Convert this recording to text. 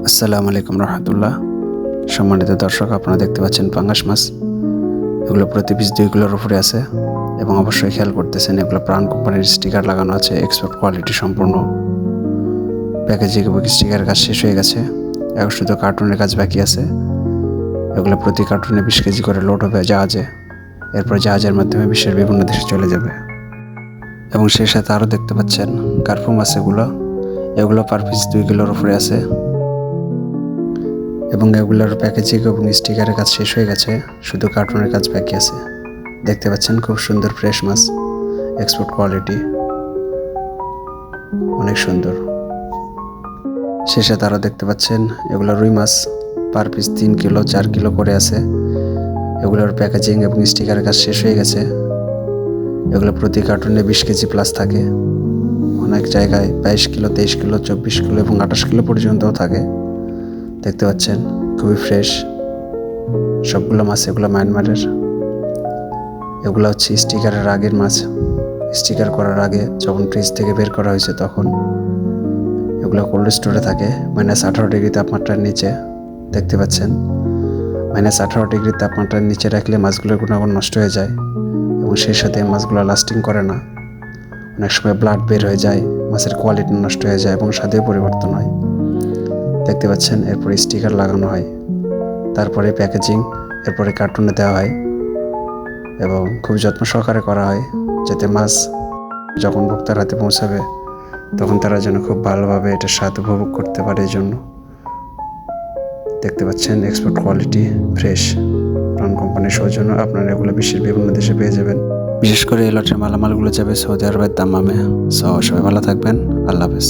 আসসালামু আলাইকুম রহমতুল্লাহ। সম্মানিত দর্শক, আপনারা দেখতে পাচ্ছেন পাঙ্গাস মাছ। এগুলো প্রতি পিস 2 কিলোর উপরে আছে এবং অবশ্যই খেয়াল করতেছেন এগুলো প্রাণ কোম্পানির স্টিকার লাগানো আছে। এক্সপোর্ট কোয়ালিটি সম্পূর্ণ। প্যাকেজিং এবং স্টিকারের কাজ শেষ হয়ে গেছে, এখন শুধু কার্টুনের কাজ বাকি আছে। এগুলো প্রতি কার্টুনে 20 কেজি করে লোড হবে জাহাজে। এরপর জাহাজের মাধ্যমে বিশ্বের বিভিন্ন দেশে চলে যাবে। এবং সেই সাথে আরও দেখতে পাচ্ছেন কার্পু মাছ। এগুলো পার পিস 2 কিলোর উপরে আছে এবং এগুলোর প্যাকেজিং এবং স্টিকারের কাজ শেষ হয়ে গেছে, শুধু কার্টুনের কাজ বাকি আছে। দেখতে পাচ্ছেন খুব সুন্দর ফ্রেশ মাছ, এক্সপোর্ট কোয়ালিটি, অনেক সুন্দর। শেষে তারা দেখতে পাচ্ছেন এগুলো রুই মাছ, পার পিস 3 কিলো 4 কিলো করে আছে। এগুলোর প্যাকেজিং এবং স্টিকারের কাজ শেষ হয়ে গেছে। এগুলো প্রতি কার্টুনে 20 কেজি প্লাস থাকে, অনেক জায়গায় 22 কিলো 23 কিলো 24 কিলো এবং 28 কিলো পর্যন্তও থাকে। দেখতে পাচ্ছেন খুবই ফ্রেশ সবগুলো মাছ। এগুলো মায়ানমারের। এগুলো হচ্ছে স্টিকারের আগের মাছ। স্টিকার করার আগে যখন ফ্রিজ থেকে বের করা হয়েছে তখন এগুলো কোল্ড স্টোরে থাকে -18 ডিগ্রি তাপমাত্রার নিচে। দেখতে পাচ্ছেন -18 ডিগ্রি তাপমাত্রার নিচে রাখলে মাছগুলোর গুণাগুণ নষ্ট হয়ে যায় এবং সেই সাথে মাছগুলো লাস্টিং করে না। অনেক সময় ব্লাড বের হয়ে যায়, মাছের কোয়ালিটি নষ্ট হয়ে যায় এবং স্বাদেও পরিবর্তন হয়। দেখতে পাচ্ছেন এরপরে স্টিকার লাগানো হয়, তারপরে প্যাকেজিং, এরপরে কার্টুনে দেওয়া হয় এবং খুব যত্ন সহকারে করা হয় যাতে মাছ যখন ভোক্তার হাতে পৌঁছাবে তখন তারা যেন খুব ভালোভাবে এটা স্বাদ উপভোগ করতে পারে। এই জন্য দেখতে পাচ্ছেন এক্সপোর্ট কোয়ালিটি ফ্রেশ প্রাণ কোম্পানির সৌজন্য আপনারা এগুলো বিশ্বের বিভিন্ন দেশে পেয়ে যাবেন। বিশেষ করে এই লটের মালামালগুলো যাবে সৌদি আরবের দাম্মামে। সবাই ভালো থাকবেন। আল্লাহ হাফেজ।